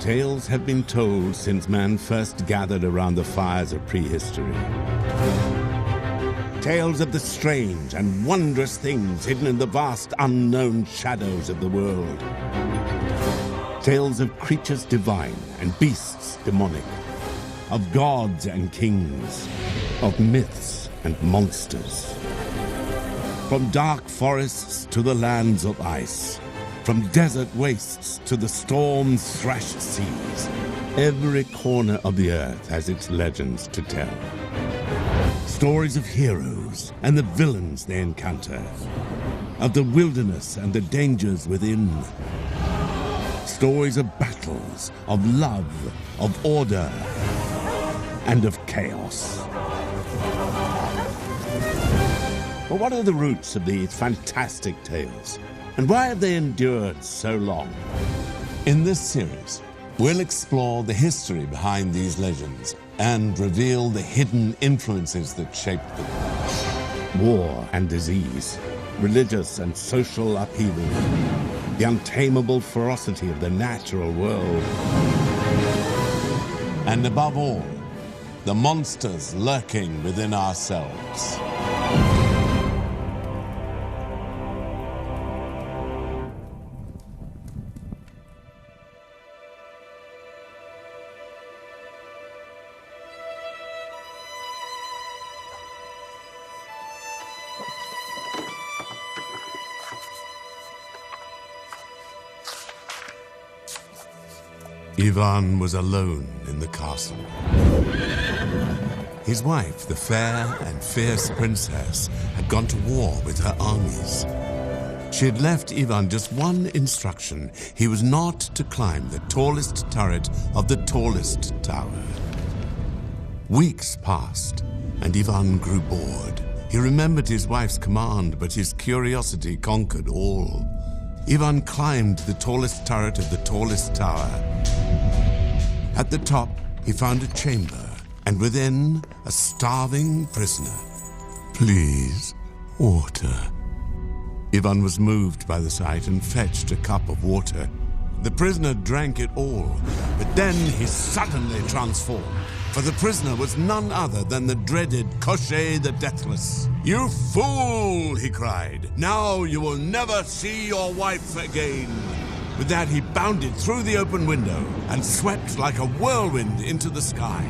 Tales have been told since man first gathered around the fires of prehistory. Tales of the strange and wondrous things hidden in the vast unknown shadows of the world. Tales of creatures divine and beasts demonic, of gods and kings, of myths and monsters. From dark forests to the lands of ice, from desert wastes to the storm-thrashed seas, every corner of the earth has its legends to tell. Stories of heroes and the villains they encounter, of the wilderness and the dangers within. Stories of battles, of love, of order, and of chaos. But what are the roots of these fantastic tales? And why have they endured so long? In this series, we'll explore the history behind these legends and reveal the hidden influences that shaped them. War and disease, religious and social upheaval, the untamable ferocity of the natural world. And above all, the monsters lurking within ourselves. Ivan was alone in the castle. His wife, the fair and fierce princess, had gone to war with her armies. She had left Ivan just one instruction. He was not to climb the tallest turret of the tallest tower. Weeks passed, and Ivan grew bored. He remembered his wife's command, but his curiosity conquered all. Ivan climbed the tallest turret of the tallest tower. At the top, he found a chamber, and within, a starving prisoner. "Please, water." Ivan was moved by the sight and fetched a cup of water. The prisoner drank it all, but then he suddenly transformed. For the prisoner was none other than the dreaded Koschei the Deathless. "You fool!" he cried. "Now you will never see your wife again." With that, he bounded through the open window and swept like a whirlwind into the sky.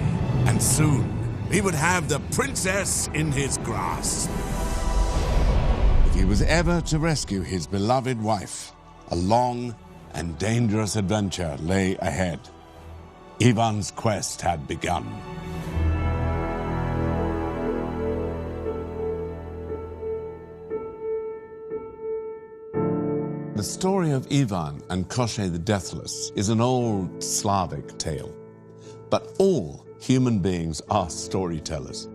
And soon, he would have the princess in his grasp. If he was ever to rescue his beloved wife, a long and dangerous adventure lay ahead. Ivan's quest had begun. The story of Ivan and Koschei the Deathless is an old Slavic tale. But all human beings are storytellers.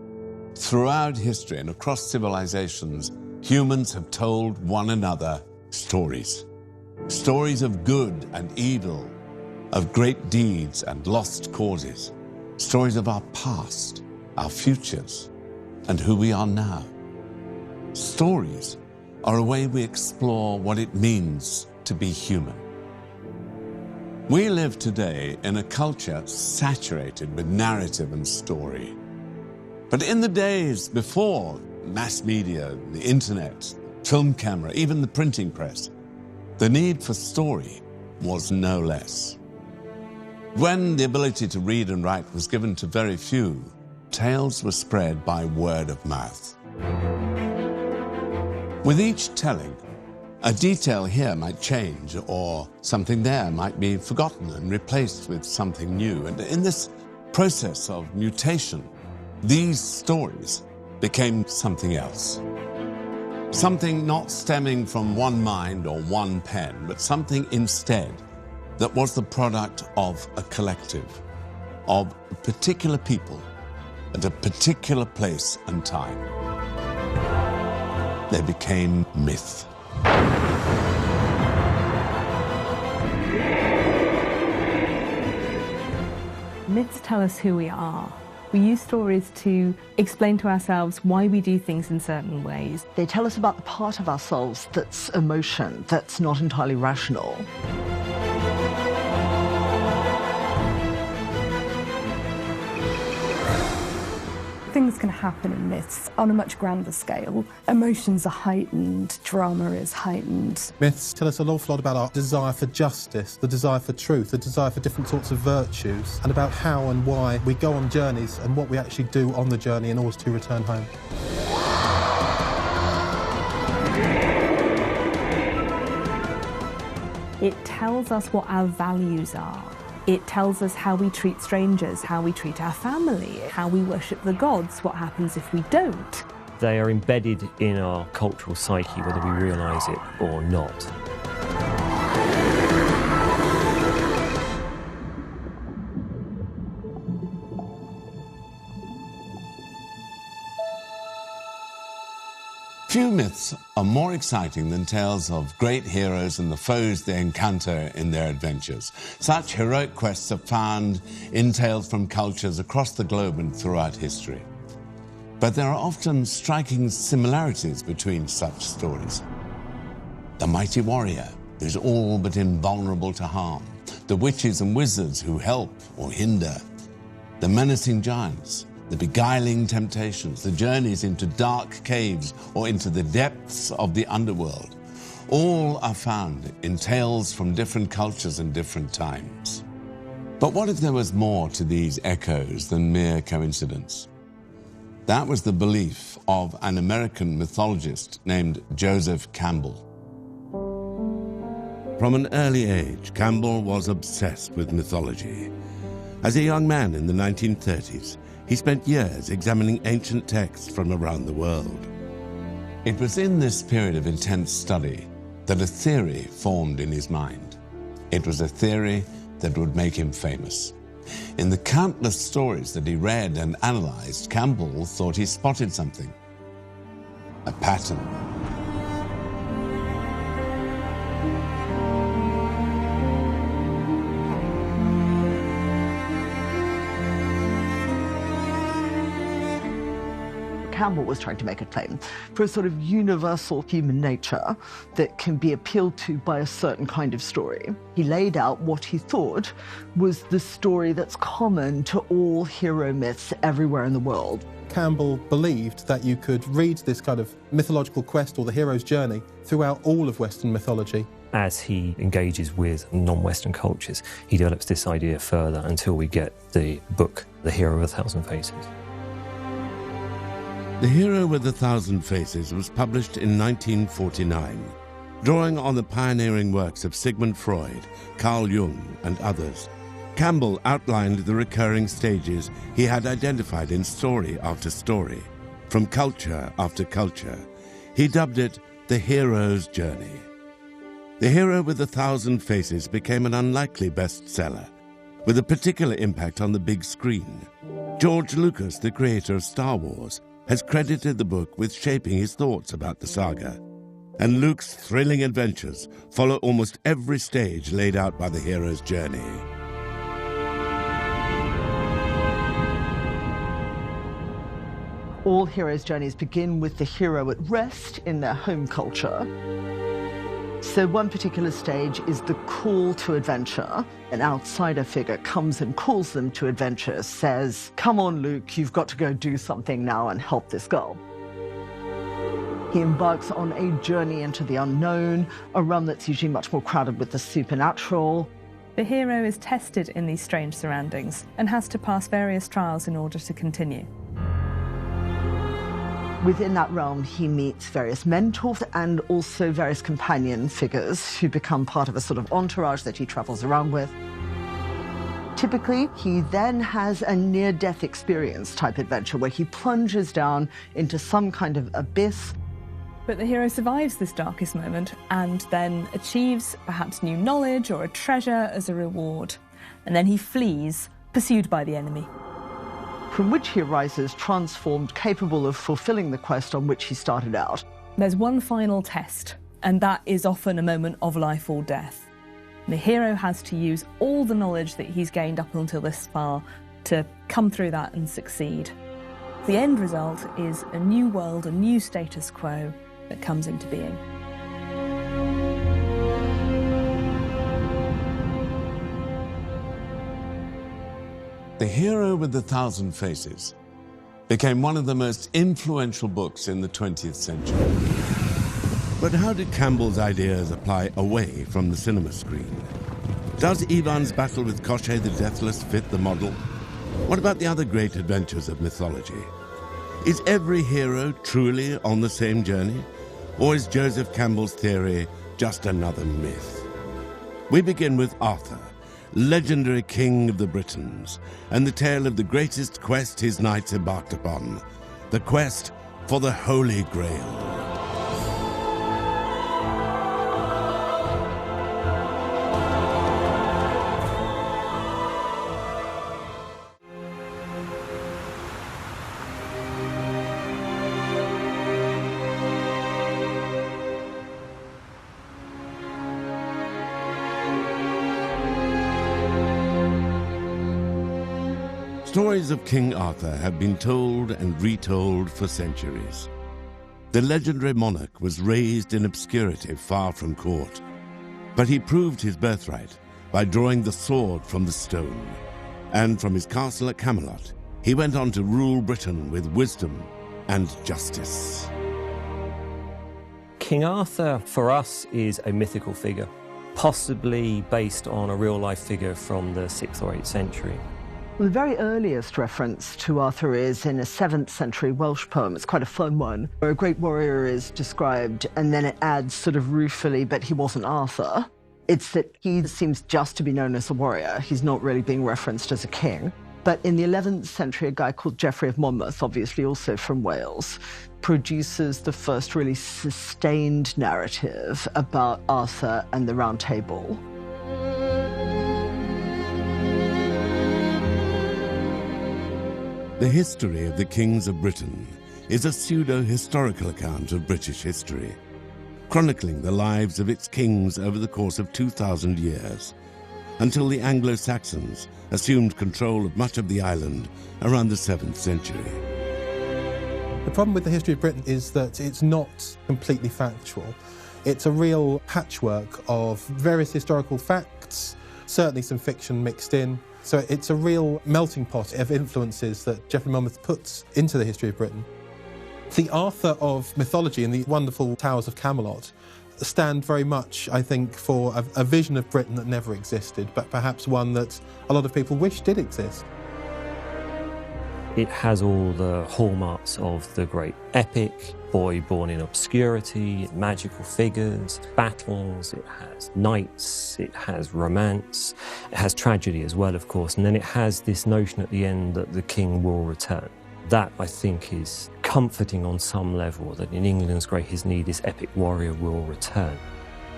Throughout history and across civilizations, humans have told one another stories. Stories of good and evil, of great deeds and lost causes. Stories of our past, our futures, and who we are now. Stories are a way we explore what it means to be human. We live today in a culture saturated with narrative and story. But in the days before mass media, the internet, film camera, even the printing press, the need for story was no less. When the ability to read and write was given to very few, tales were spread by word of mouth. With each telling, a detail here might change, or something there might be forgotten and replaced with something new. And in this process of mutation, these stories became something else. Something not stemming from one mind or one pen, but something instead that was the product of a collective, of particular people at a particular place and time. They became myth. Myths tell us who we are. We use stories to explain to ourselves why we do things in certain ways. They tell us about the part of ourselves that's emotion, that's not entirely rational. Things can happen in myths on a much grander scale. Emotions are heightened, drama is heightened. Myths tell us an awful lot about our desire for justice, the desire for truth, the desire for different sorts of virtues, and about how and why we go on journeys and what we actually do on the journey in order to return home. It tells us what our values are. It tells us how we treat strangers, how we treat our family, how we worship the gods, what happens if we don't. They are embedded in our cultural psyche, whether we realise it or not. Few myths are more exciting than tales of great heroes and the foes they encounter in their adventures. Such heroic quests are found in tales from cultures across the globe and throughout history. But there are often striking similarities between such stories. The mighty warrior who's all but invulnerable to harm, the witches and wizards who help or hinder, the menacing giants, the beguiling temptations, the journeys into dark caves or into the depths of the underworld, all are found in tales from different cultures and different times. But what if there was more to these echoes than mere coincidence? That was the belief of an American mythologist named Joseph Campbell. From an early age, Campbell was obsessed with mythology. As a young man in the 1930s, he spent years examining ancient texts from around the world. It was in this period of intense study that a theory formed in his mind. It was a theory that would make him famous. In the countless stories that he read and analyzed, Campbell thought he spotted something. A pattern. Campbell was trying to make a claim for a sort of universal human nature that can be appealed to by a certain kind of story. He laid out what he thought was the story that's common to all hero myths everywhere in the world. Campbell believed that you could read this kind of mythological quest or the hero's journey throughout all of Western mythology. As he engages with non-Western cultures, he develops this idea further until we get the book, The Hero with a Thousand Faces. The Hero with a Thousand Faces was published in 1949, drawing on the pioneering works of Sigmund Freud, Carl Jung, and others. Campbell outlined the recurring stages he had identified in story after story, from culture after culture. He dubbed it the hero's journey. The Hero with a Thousand Faces became an unlikely bestseller, with a particular impact on the big screen. George Lucas, the creator of Star Wars, has credited the book with shaping his thoughts about the saga. And Luke's thrilling adventures follow almost every stage laid out by the hero's journey. All heroes' journeys begin with the hero at rest in their home culture. So one particular stage is the call to adventure. An outsider figure comes and calls them to adventure, says, "Come on, Luke, you've got to go do something now and help this girl." He embarks on a journey into the unknown, a realm that's usually much more crowded with the supernatural. The hero is tested in these strange surroundings and has to pass various trials in order to continue. Within that realm, he meets various mentors and also various companion figures who become part of a sort of entourage that he travels around with. Typically, he then has a near-death experience type adventure where he plunges down into some kind of abyss. But the hero survives this darkest moment and then achieves perhaps new knowledge or a treasure as a reward. And then he flees, pursued by the enemy. From which he arises transformed, capable of fulfilling the quest on which he started out. There's one final test, and that is often a moment of life or death. The hero has to use all the knowledge that he's gained up until this far to come through that and succeed. The end result is a new world, a new status quo that comes into being. The Hero with a Thousand Faces became one of the most influential books in the 20th century. But how did Campbell's ideas apply away from the cinema screen? Does Ivan's battle with Koshchei the Deathless fit the model? What about the other great adventures of mythology? Is every hero truly on the same journey? Or is Joseph Campbell's theory just another myth? We begin with Arthur, legendary king of the Britons, and the tale of the greatest quest his knights embarked upon, the quest for the Holy Grail. Stories of King Arthur have been told and retold for centuries. The legendary monarch was raised in obscurity far from court, but he proved his birthright by drawing the sword from the stone. And from his castle at Camelot, he went on to rule Britain with wisdom and justice. King Arthur, for us, is a mythical figure, possibly based on a real-life figure from the 6th or 8th century. Well, the very earliest reference to Arthur is in a 7th century Welsh poem. It's quite a fun one, where a great warrior is described, and then it adds sort of ruefully, but he wasn't Arthur. It's that he seems just to be known as a warrior. He's not really being referenced as a king. But in the 11th century, a guy called Geoffrey of Monmouth, obviously also from Wales, produces the first really sustained narrative about Arthur and the Round Table. The history of the kings of Britain is a pseudo-historical account of British history, chronicling the lives of its kings over the course of 2,000 years, until the Anglo-Saxons assumed control of much of the island around the 7th century. The problem with the history of Britain is that it's not completely factual. It's a real patchwork of various historical facts, certainly some fiction mixed in. So it's a real melting pot of influences that Geoffrey Monmouth puts into the history of Britain. The Arthur of mythology and the wonderful towers of Camelot stand very much, I think, for a vision of Britain that never existed, but perhaps one that a lot of people wish did exist. It has all the hallmarks of the great epic, boy born in obscurity, magical figures, battles, it has knights, it has romance, it has tragedy as well, of course, and then it has this notion at the end that the king will return. That, I think, is comforting on some level, that in England's greatest need, this epic warrior will return.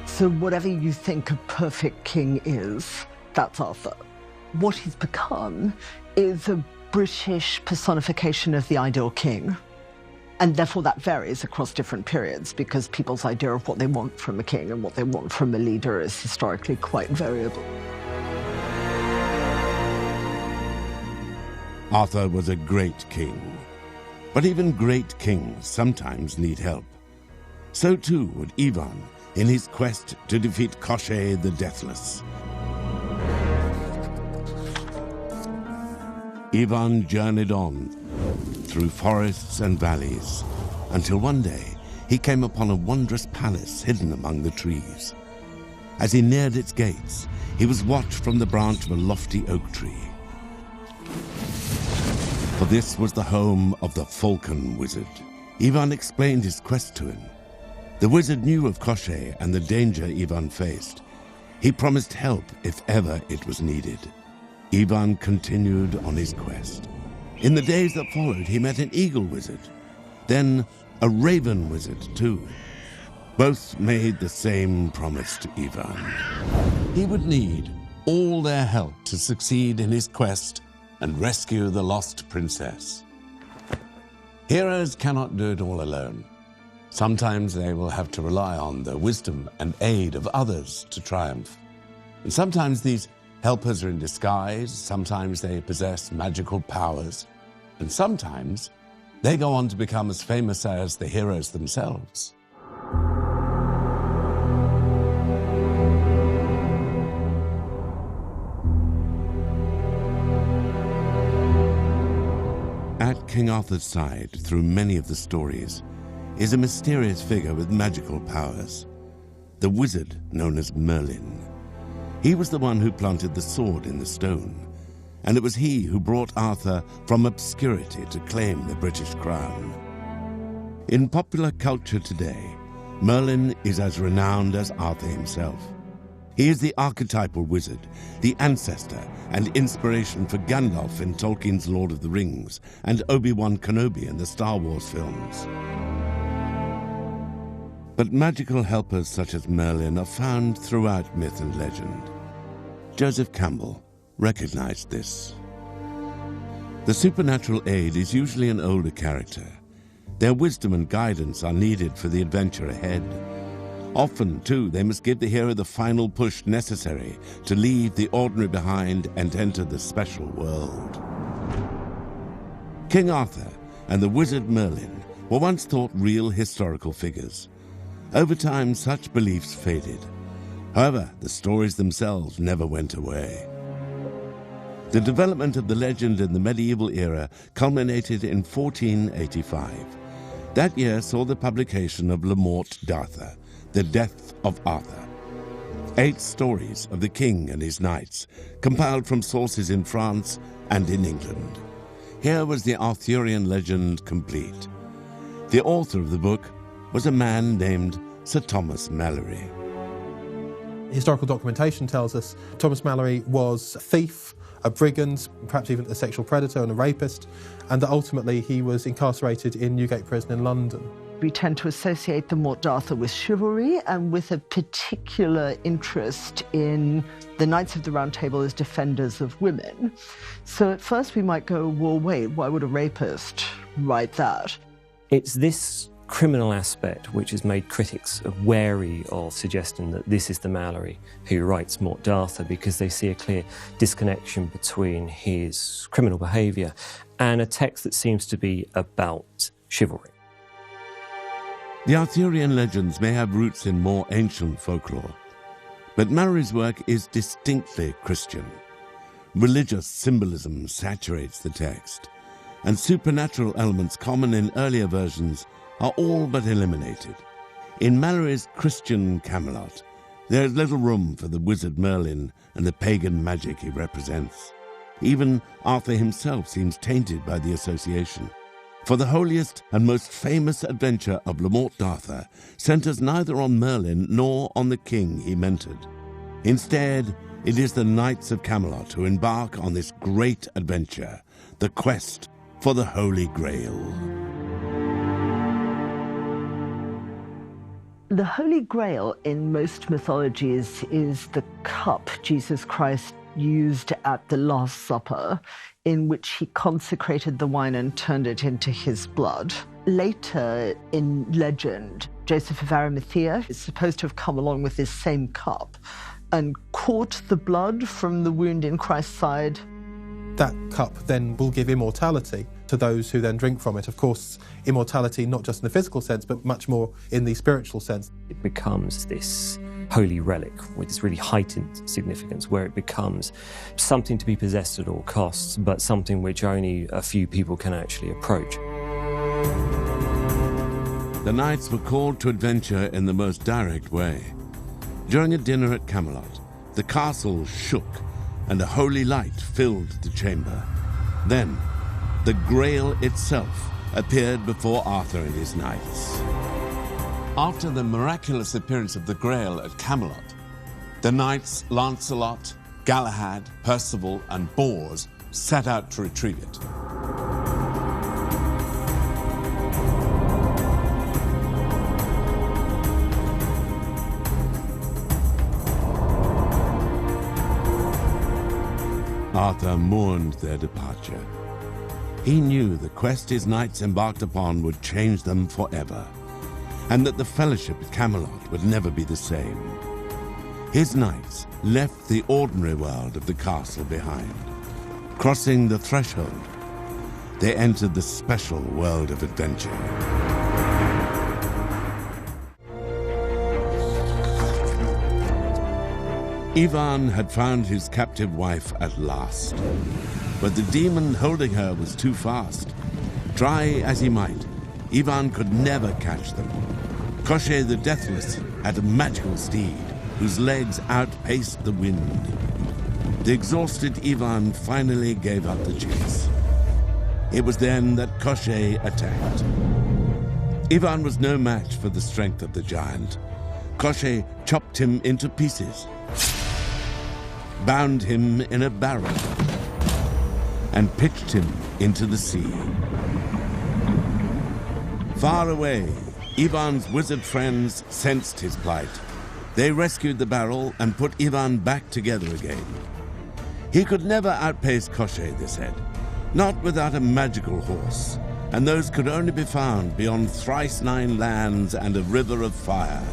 So whatever you think a perfect king is, that's Arthur. What he's become is a British personification of the ideal king. And therefore that varies across different periods because people's idea of what they want from a king and what they want from a leader is historically quite variable. Arthur was a great king, but even great kings sometimes need help. So too would Ivan in his quest to defeat Koshchei the Deathless. Ivan journeyed on through forests and valleys until one day he came upon a wondrous palace hidden among the trees. As he neared its gates, he was watched from the branch of a lofty oak tree. For this was the home of the Falcon Wizard. Ivan explained his quest to him. The wizard knew of Koshchei and the danger Ivan faced. He promised help if ever it was needed. Ivan continued on his quest. In the days that followed, he met an eagle wizard, then a raven wizard too. Both made the same promise to Ivan. He would need all their help to succeed in his quest and rescue the lost princess. Heroes cannot do it all alone. Sometimes they will have to rely on the wisdom and aid of others to triumph. And sometimes these helpers are in disguise, sometimes they possess magical powers, and sometimes they go on to become as famous as the heroes themselves. At King Arthur's side through many of the stories is a mysterious figure with magical powers, the wizard known as Merlin. He was the one who planted the sword in the stone, and it was he who brought Arthur from obscurity to claim the British crown. In popular culture today, Merlin is as renowned as Arthur himself. He is the archetypal wizard, the ancestor and inspiration for Gandalf in Tolkien's Lord of the Rings and Obi-Wan Kenobi in the Star Wars films. But magical helpers such as Merlin are found throughout myth and legend. Joseph Campbell recognized this. The supernatural aid is usually an older character. Their wisdom and guidance are needed for the adventure ahead. Often, too, they must give the hero the final push necessary to leave the ordinary behind and enter the special world. King Arthur and the wizard Merlin were once thought real historical figures. Over time, such beliefs faded. However, the stories themselves never went away. The development of the legend in the medieval era culminated in 1485. That year saw the publication of Le Morte d'Arthur, The Death of Arthur. 8 stories of the king and his knights, compiled from sources in France and in England. Here was the Arthurian legend complete. The author of the book was a man named Sir Thomas Malory. Historical documentation tells us Thomas Malory was a thief, a brigand, perhaps even a sexual predator and a rapist, and that ultimately he was incarcerated in Newgate Prison in London. We tend to associate the Morte d'Arthur with chivalry and with a particular interest in the Knights of the Round Table as defenders of women. So at first we might go, well, wait, why would a rapist write that? It's this criminal aspect which has made critics wary of suggesting that this is the Malory who writes Morte d'Arthur, because they see a clear disconnection between his criminal behaviour and a text that seems to be about chivalry. The Arthurian legends may have roots in more ancient folklore, but Malory's work is distinctly Christian. Religious symbolism saturates the text, and supernatural elements common in earlier versions are all but eliminated. In Malory's Christian Camelot, there is little room for the wizard Merlin and the pagan magic he represents. Even Arthur himself seems tainted by the association. For the holiest and most famous adventure of Le Morte d'Arthur centers neither on Merlin nor on the king he mentored. Instead, it is the Knights of Camelot who embark on this great adventure, the quest for the Holy Grail. The Holy Grail in most mythologies is the cup Jesus Christ used at the Last Supper, in which he consecrated the wine and turned it into his blood. Later in legend, Joseph of Arimathea is supposed to have come along with this same cup and caught the blood from the wound in Christ's side. That cup then will give immortality to those who then drink from it. Of course, immortality not just in the physical sense, but much more in the spiritual sense. It becomes this holy relic with this really heightened significance, where it becomes something to be possessed at all costs, but something which only a few people can actually approach. The knights were called to adventure in the most direct way. During a dinner at Camelot, the castle shook and a holy light filled the chamber. Then, the Grail itself appeared before Arthur and his knights. After the miraculous appearance of the Grail at Camelot, the knights Lancelot, Galahad, Percival, and Bors set out to retrieve it. Arthur mourned their departure. He knew the quest his knights embarked upon would change them forever, and that the fellowship at Camelot would never be the same. His knights left the ordinary world of the castle behind. Crossing the threshold, they entered the special world of adventure. Ivan had found his captive wife at last, but the demon holding her was too fast, Try as he might, Ivan could never catch them. Koshchei the Deathless had a magical steed whose legs outpaced the wind. The exhausted Ivan finally gave up the chase. It was then that Koshchei attacked. Ivan was no match for the strength of the giant. Koshchei chopped him into pieces, bound him in a barrel, and pitched him into the sea. Far away, Ivan's wizard friends sensed his plight. They rescued the barrel and put Ivan back together again. He could never outpace Koshchei, they said, not without a magical horse, and those could only be found beyond thrice 9 lands and a river of fire,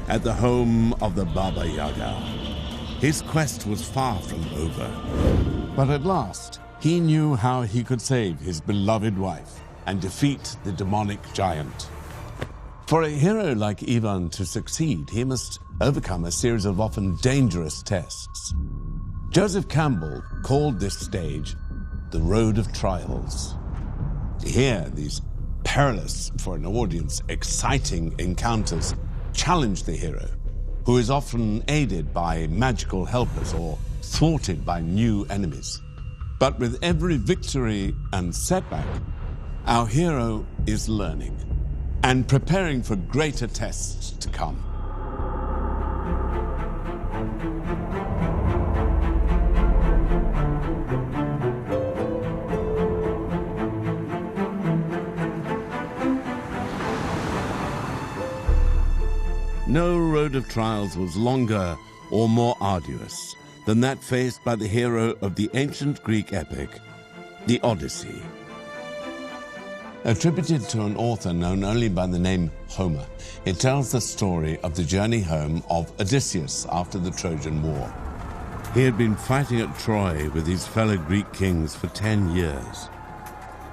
at the home of the Baba Yaga. His quest was far from over. But at last, he knew how he could save his beloved wife and defeat the demonic giant. For a hero like Ivan to succeed, he must overcome a series of often dangerous tests. Joseph Campbell called this stage the Road of Trials. Here, these perilous, for an audience, exciting encounters challenge the hero, who is often aided by magical helpers or thwarted by new enemies. But with every victory and setback, our hero is learning and preparing for greater tests to come. No road of trials was longer or more arduous than that faced by the hero of the ancient Greek epic, the Odyssey. Attributed to an author known only by the name Homer, it tells the story of the journey home of Odysseus after the Trojan War. He had been fighting at Troy with his fellow Greek kings for 10 years.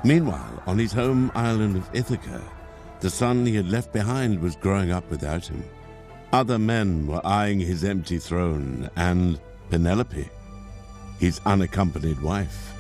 Meanwhile, on his home island of Ithaca, the son he had left behind was growing up without him. Other men were eyeing his empty throne, and Penelope, his unaccompanied wife.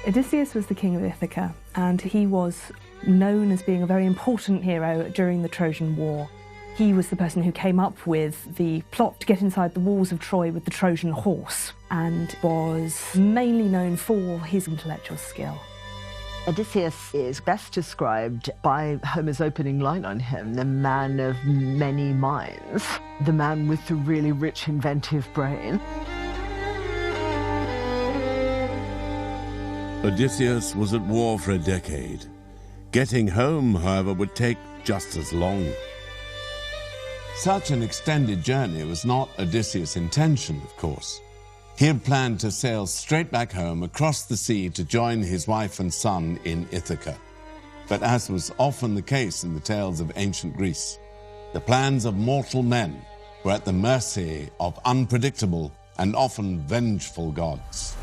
Odysseus was the king of Ithaca, and he was known as being a very important hero during the Trojan War. He was the person who came up with the plot to get inside the walls of Troy with the Trojan horse, and was mainly known for his intellectual skill. Odysseus is best described by Homer's opening line on him, the man of many minds, the man with the really rich inventive brain. Odysseus was at war for a decade. Getting home, however, would take just as long. Such an extended journey was not Odysseus' intention, of course. He had planned to sail straight back home across the sea to join his wife and son in Ithaca. But as was often the case in the tales of ancient Greece, the plans of mortal men were at the mercy of unpredictable and often vengeful gods.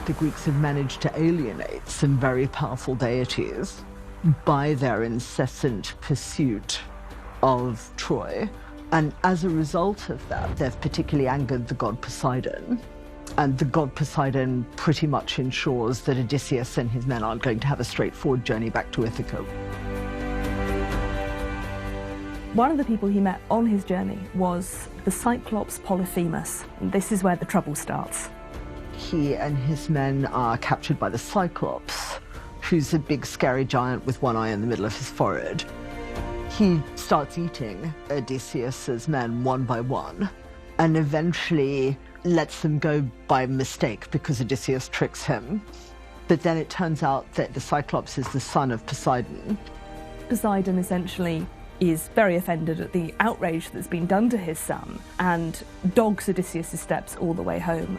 The Greeks had managed to alienate some very powerful deities by their incessant pursuit of Troy. And as a result of that, they've particularly angered the god Poseidon. And the god Poseidon pretty much ensures that Odysseus and his men aren't going to have a straightforward journey back to Ithaca. One of the people he met on his journey was the Cyclops Polyphemus. And this is where the trouble starts. He and his men are captured by the Cyclops, who's a big scary giant with one eye in the middle of his forehead. He starts eating Odysseus's men one by one, and eventually lets them go by mistake because Odysseus tricks him. But then it turns out that the Cyclops is the son of Poseidon. Poseidon essentially is very offended at the outrage that's been done to his son and dogs Odysseus' steps all the way home.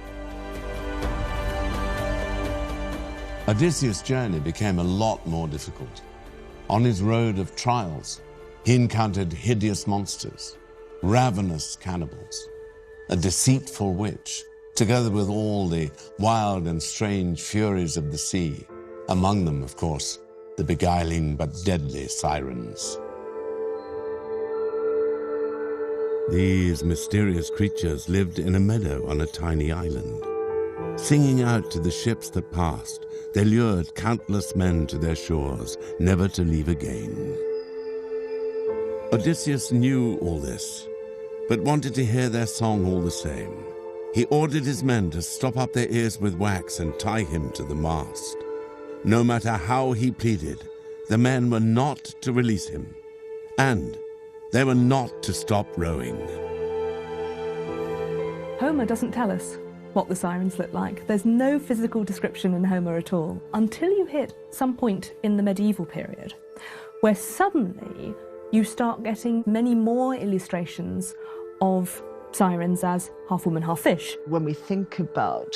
Odysseus' journey became a lot more difficult. On his road of trials, he encountered hideous monsters, ravenous cannibals, a deceitful witch, together with all the wild and strange furies of the sea. Among them, of course, the beguiling but deadly sirens. These mysterious creatures lived in a meadow on a tiny island. Singing out to the ships that passed, they lured countless men to their shores, never to leave again. Odysseus knew all this, but wanted to hear their song all the same. He ordered his men to stop up their ears with wax and tie him to the mast. No matter how he pleaded, the men were not to release him, and they were not to stop rowing. Homer doesn't tell us what the sirens look like. There's no physical description in Homer at all until you hit some point in the medieval period, where suddenly you start getting many more illustrations of sirens as half woman, half fish. When we think about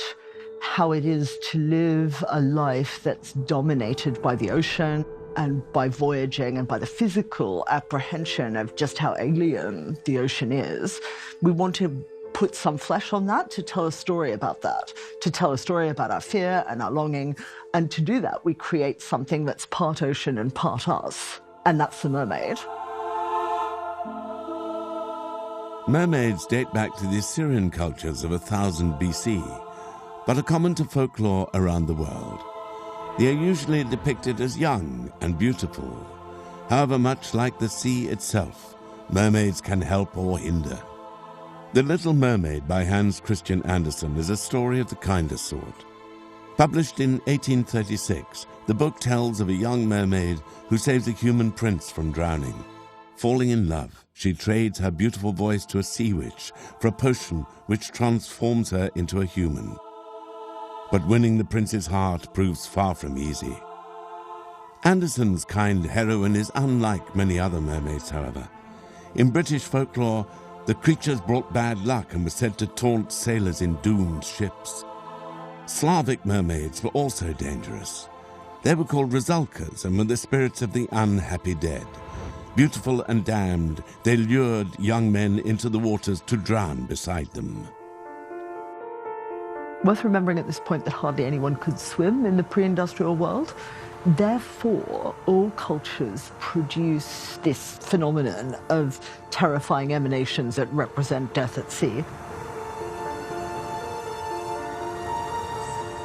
how it is to live a life that's dominated by the ocean and by voyaging and by the physical apprehension of just how alien the ocean is, we want to put some flesh on that to tell a story about that, to tell a story about our fear and our longing. And to do that, we create something that's part ocean and part us, and that's the mermaid. Mermaids date back to the Assyrian cultures of 1000 BC, but are common to folklore around the world. They are usually depicted as young and beautiful. However, much like the sea itself, mermaids can help or hinder. The Little Mermaid by Hans Christian Andersen is a story of the kinder sort. Published in 1836, the book tells of a young mermaid who saves a human prince from drowning. Falling in love, she trades her beautiful voice to a sea witch for a potion which transforms her into a human. But winning the prince's heart proves far from easy. Andersen's kind heroine is unlike many other mermaids, however. In British folklore, the creatures brought bad luck and were said to taunt sailors in doomed ships. Slavic mermaids were also dangerous. They were called Rusalkas and were the spirits of the unhappy dead. Beautiful and damned, they lured young men into the waters to drown beside them. Worth remembering at this point that hardly anyone could swim in the pre-industrial world. Therefore, all cultures produce this phenomenon of terrifying emanations that represent death at sea.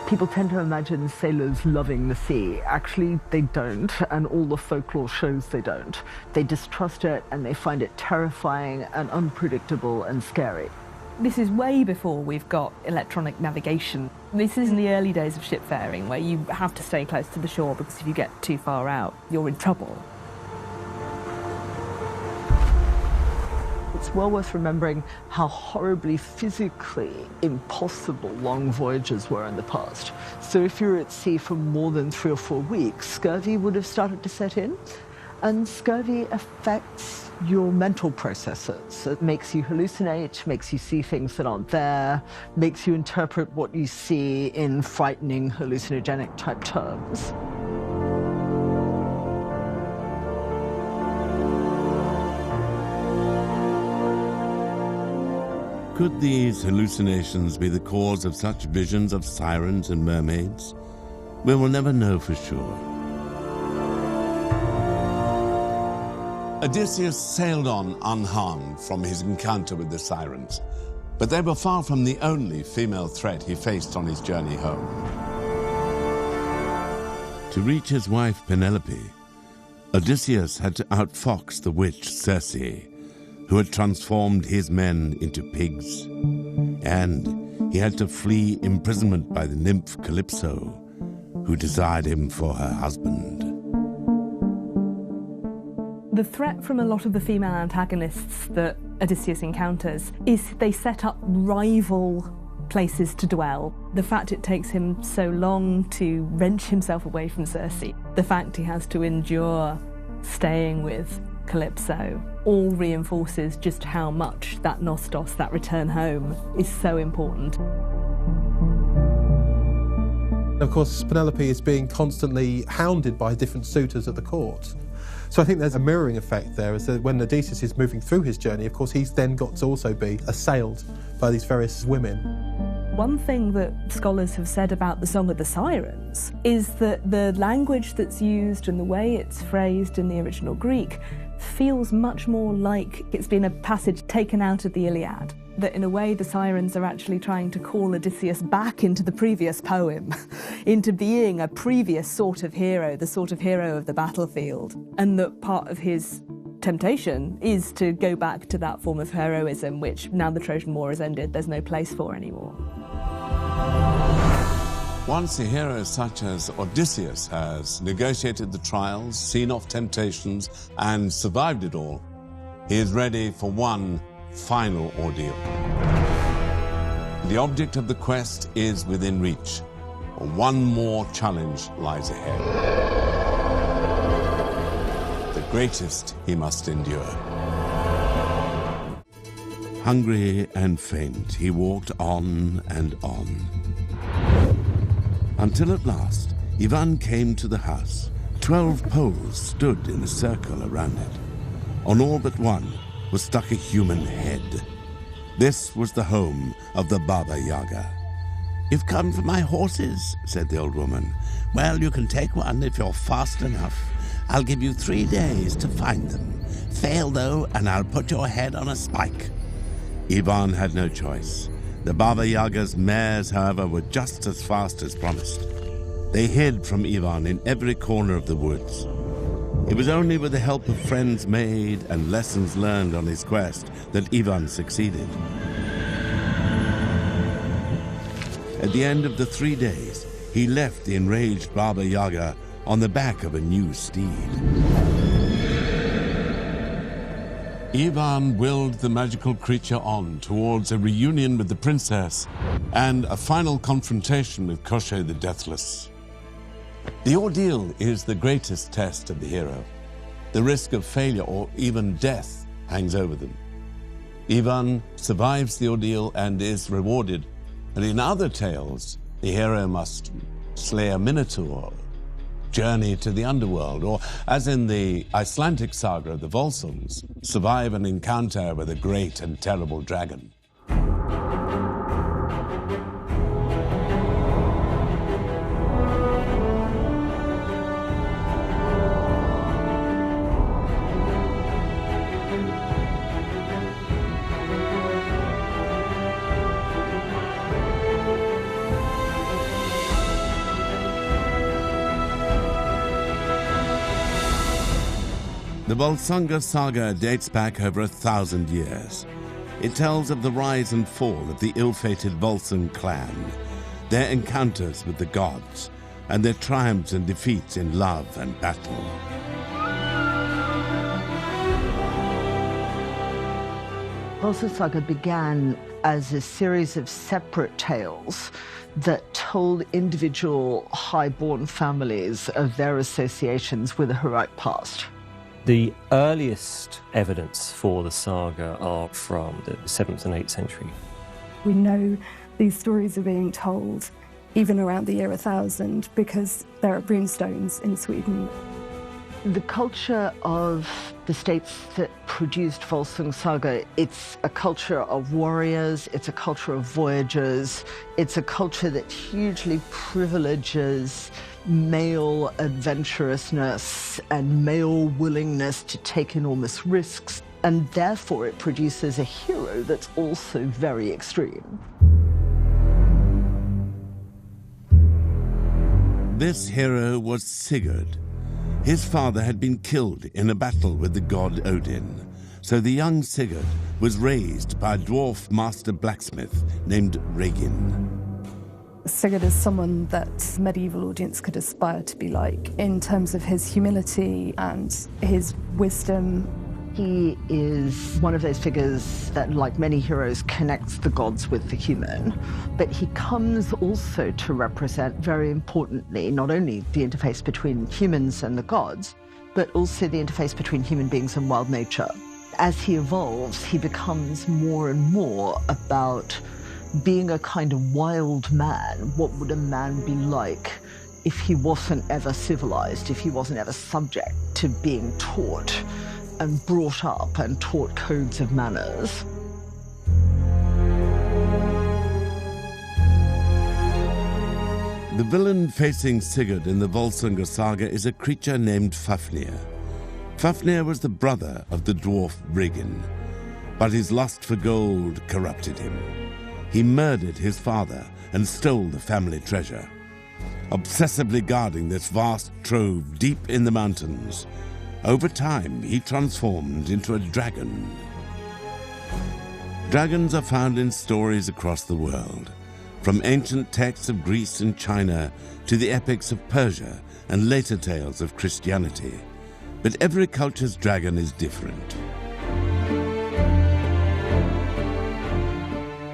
People tend to imagine sailors loving the sea. Actually, they don't, and all the folklore shows they don't. They distrust it, and they find it terrifying and unpredictable and scary. This is way before we've got electronic navigation. This is in the early days of shipfaring, where you have to stay close to the shore because if you get too far out, you're in trouble. It's well worth remembering how horribly physically impossible long voyages were in the past. So if you were at sea for more than 3 or 4 weeks, scurvy would have started to set in. And scurvy affects your mental processes. It makes you hallucinate, makes you see things that aren't there, makes you interpret what you see in frightening hallucinogenic type terms. Could these hallucinations be the cause of such visions of sirens and mermaids? We will never know for sure. Odysseus sailed on unharmed from his encounter with the sirens, but they were far from the only female threat he faced on his journey home. To reach his wife Penelope, Odysseus had to outfox the witch Circe, who had transformed his men into pigs, and he had to flee imprisonment by the nymph Calypso, who desired him for her husband. The threat from a lot of the female antagonists that Odysseus encounters is they set up rival places to dwell. The fact it takes him so long to wrench himself away from Circe, the fact he has to endure staying with Calypso, all reinforces just how much that nostos, that return home, is so important. Of course, Penelope is being constantly hounded by different suitors at the court. So I think there's a mirroring effect there, is that when Odysseus is moving through his journey, of course, he's then got to also be assailed by these various women. One thing that scholars have said about the Song of the Sirens is that the language that's used and the way it's phrased in the original Greek feels much more like it's been a passage taken out of the Iliad. That in a way the sirens are actually trying to call Odysseus back into the previous poem, into being a previous sort of hero, the sort of hero of the battlefield. And that part of his temptation is to go back to that form of heroism, which now the Trojan War has ended, there's no place for anymore. Once a hero such as Odysseus has negotiated the trials, seen off temptations, and survived it all, he is ready for one final ordeal. The object of the quest is within reach. One more challenge lies ahead. The greatest he must endure. Hungry and faint, he walked on and on. Until at last, Ivan came to the house. 12 poles stood in a circle around it. On all but one was stuck a human head. This was the home of the Baba Yaga. "You've come for my horses," said the old woman. "Well, you can take one if you're fast enough. I'll give you 3 days to find them. Fail, though, and I'll put your head on a spike." Ivan had no choice. The Baba Yaga's mares, however, were just as fast as promised. They hid from Ivan in every corner of the woods. It was only with the help of friends made and lessons learned on his quest that Ivan succeeded. At the end of the 3 days, he left the enraged Baba Yaga on the back of a new steed. Ivan willed the magical creature on towards a reunion with the princess and a final confrontation with Koshchei the Deathless. The ordeal is the greatest test of the hero. The risk of failure or even death hangs over them. Ivan survives the ordeal and is rewarded, but in other tales, the hero must slay a minotaur, journey to the underworld, or, as in the Icelandic saga of the Volsungs, survive an encounter with a great and terrible dragon. The Volsunga saga dates back over 1,000 years. It tells of the rise and fall of the ill-fated Volsung clan, their encounters with the gods, and their triumphs and defeats in love and battle. Volsung saga began as a series of separate tales that told individual high-born families of their associations with a heroic past. The earliest evidence for the saga are from the 7th and 8th century. We know these stories are being told even around the year 1000 because there are runestones in Sweden. The culture of the states that produced Volsung saga, it's a culture of warriors, it's a culture of voyagers, it's a culture that hugely privileges male adventurousness and male willingness to take enormous risks, and therefore it produces a hero that's also very extreme. This hero was Sigurd. His father had been killed in a battle with the god Odin, so the young Sigurd was raised by a dwarf master blacksmith named Regin. Sigurd is someone that the medieval audience could aspire to be like in terms of his humility and his wisdom. He is one of those figures that, like many heroes, connects the gods with the human. But he comes also to represent, very importantly, not only the interface between humans and the gods, but also the interface between human beings and wild nature. As he evolves, he becomes more and more about being a kind of wild man. What would a man be like if he wasn't ever civilized, if he wasn't ever subject to being taught and brought up and taught codes of manners? The villain facing Sigurd in the Volsunga saga is a creature named Fafnir. Fafnir was the brother of the dwarf Regin, but his lust for gold corrupted him. He murdered his father and stole the family treasure. Obsessively guarding this vast trove deep in the mountains, over time he transformed into a dragon. Dragons are found in stories across the world, from ancient texts of Greece and China to the epics of Persia and later tales of Christianity. But every culture's dragon is different.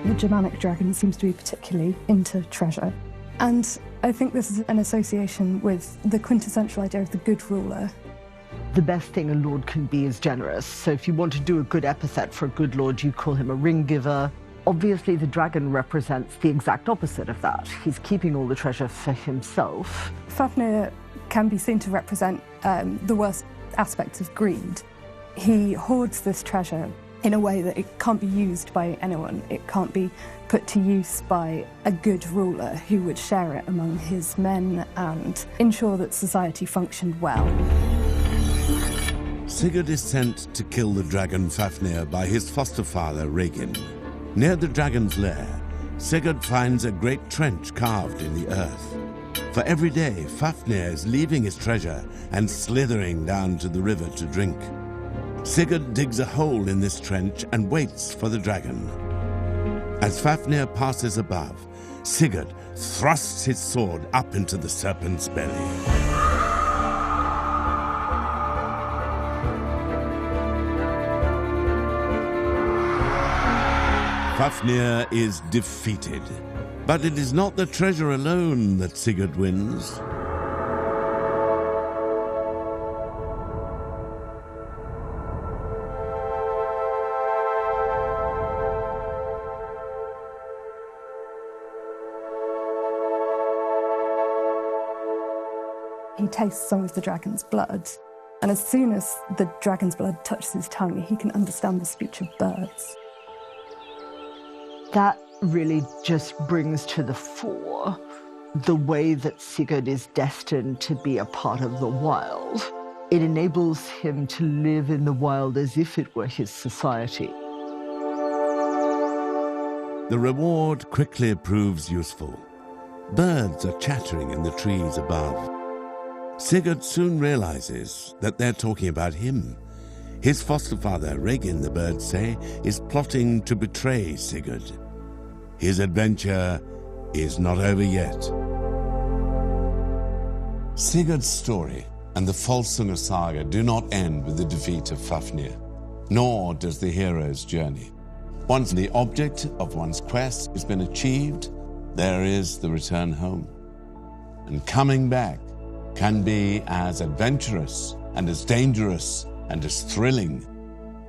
The Germanic dragon seems to be particularly into treasure. And I think this is an association with the quintessential idea of the good ruler. The best thing a lord can be is generous. So if you want to do a good epithet for a good lord, you call him a ring giver. Obviously, the dragon represents the exact opposite of that. He's keeping all the treasure for himself. Fafnir can be seen to represent the worst aspects of greed. He hoards this treasure in a way that it can't be used by anyone. It can't be put to use by a good ruler who would share it among his men and ensure that society functioned well. Sigurd is sent to kill the dragon Fafnir by his foster father Regin. Near the dragon's lair, Sigurd finds a great trench carved in the earth. For every day, Fafnir is leaving his treasure and slithering down to the river to drink. Sigurd digs a hole in this trench and waits for the dragon. As Fafnir passes above, Sigurd thrusts his sword up into the serpent's belly. Fafnir is defeated, but it is not the treasure alone that Sigurd wins. He tastes some of the dragon's blood, and as soon as the dragon's blood touches his tongue, he can understand the speech of birds. That really just brings to the fore the way that Sigurd is destined to be a part of the wild. It enables him to live in the wild as if it were his society. The reward quickly proves useful. Birds are chattering in the trees above. Sigurd soon realizes that they're talking about him. His foster father, Regin, the birds say, is plotting to betray Sigurd. His adventure is not over yet. Sigurd's story and the Volsunga saga do not end with the defeat of Fafnir, nor does the hero's journey. Once the object of one's quest has been achieved, there is the return home. And coming back can be as adventurous and as dangerous and as thrilling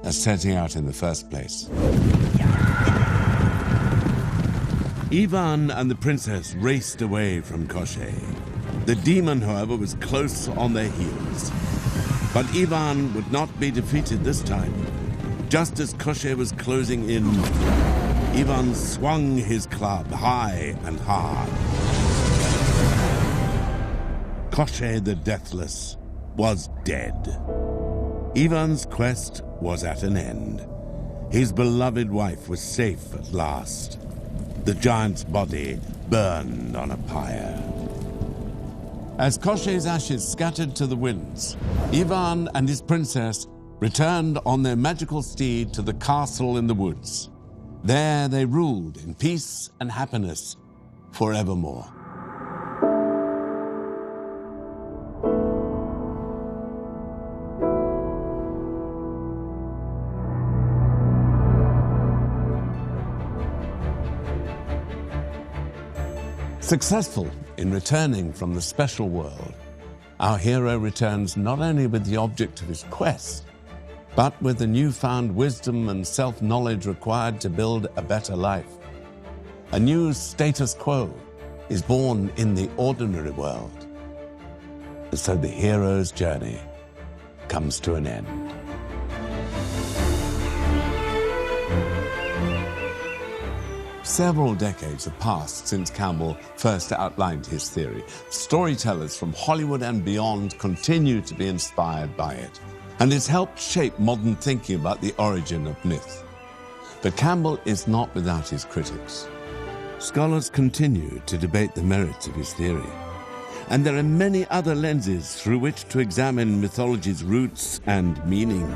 as setting out in the first place. Ivan and the princess raced away from Koshchei. The demon, however, was close on their heels. But Ivan would not be defeated this time. Just as Koshchei was closing in, Ivan swung his club high and hard. Koshchei the Deathless was dead. Ivan's quest was at an end. His beloved wife was safe at last. The giant's body burned on a pyre. As Koshchei's ashes scattered to the winds, Ivan and his princess returned on their magical steed to the castle in the woods. There they ruled in peace and happiness forevermore. Successful in returning from the special world, our hero returns not only with the object of his quest, but with the newfound wisdom and self-knowledge required to build a better life. A new status quo is born in the ordinary world. And so the hero's journey comes to an end. Several decades have passed since Campbell first outlined his theory. Storytellers from Hollywood and beyond continue to be inspired by it. and it's helped shape modern thinking about the origin of myth. But Campbell is not without his critics. Scholars continue to debate the merits of his theory, and there are many other lenses through which to examine mythology's roots and meaning.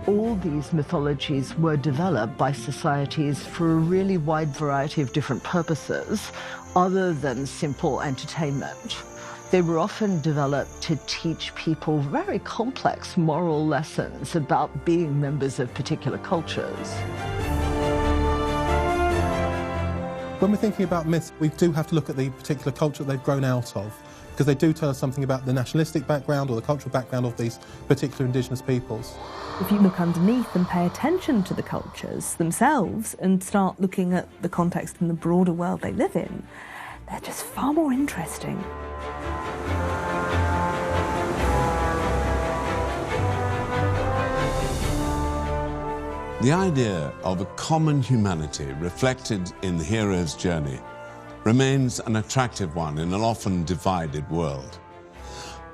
All these mythologies were developed by societies for a really wide variety of different purposes, other than simple entertainment. They were often developed to teach people very complex moral lessons about being members of particular cultures. When we're thinking about myths, we do have to look at the particular culture they've grown out of, because they do tell us something about the nationalistic background or the cultural background of these particular indigenous peoples. If you look underneath and pay attention to the cultures themselves and start looking at the context and the broader world they live in, they're just far more interesting. The idea of a common humanity reflected in the hero's journey remains an attractive one in an often divided world.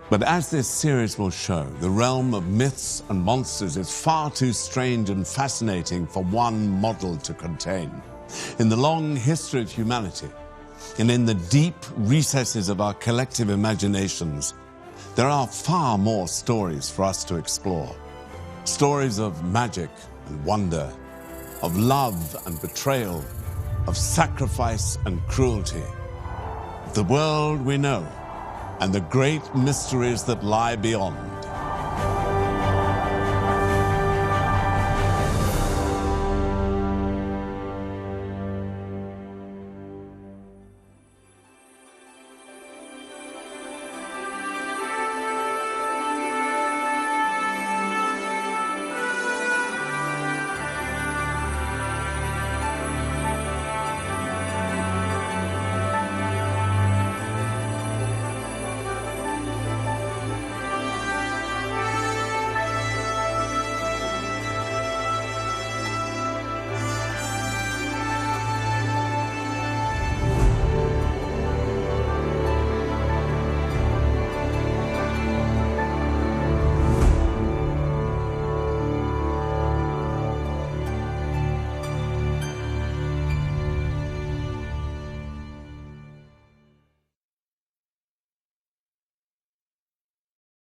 But as this series will show, the realm of myths and monsters is far too strange and fascinating for one model to contain. In the long history of humanity, and in the deep recesses of our collective imaginations, there are far more stories for us to explore. Stories of magic and wonder, of love and betrayal, of sacrifice and cruelty, the world we know, and the great mysteries that lie beyond.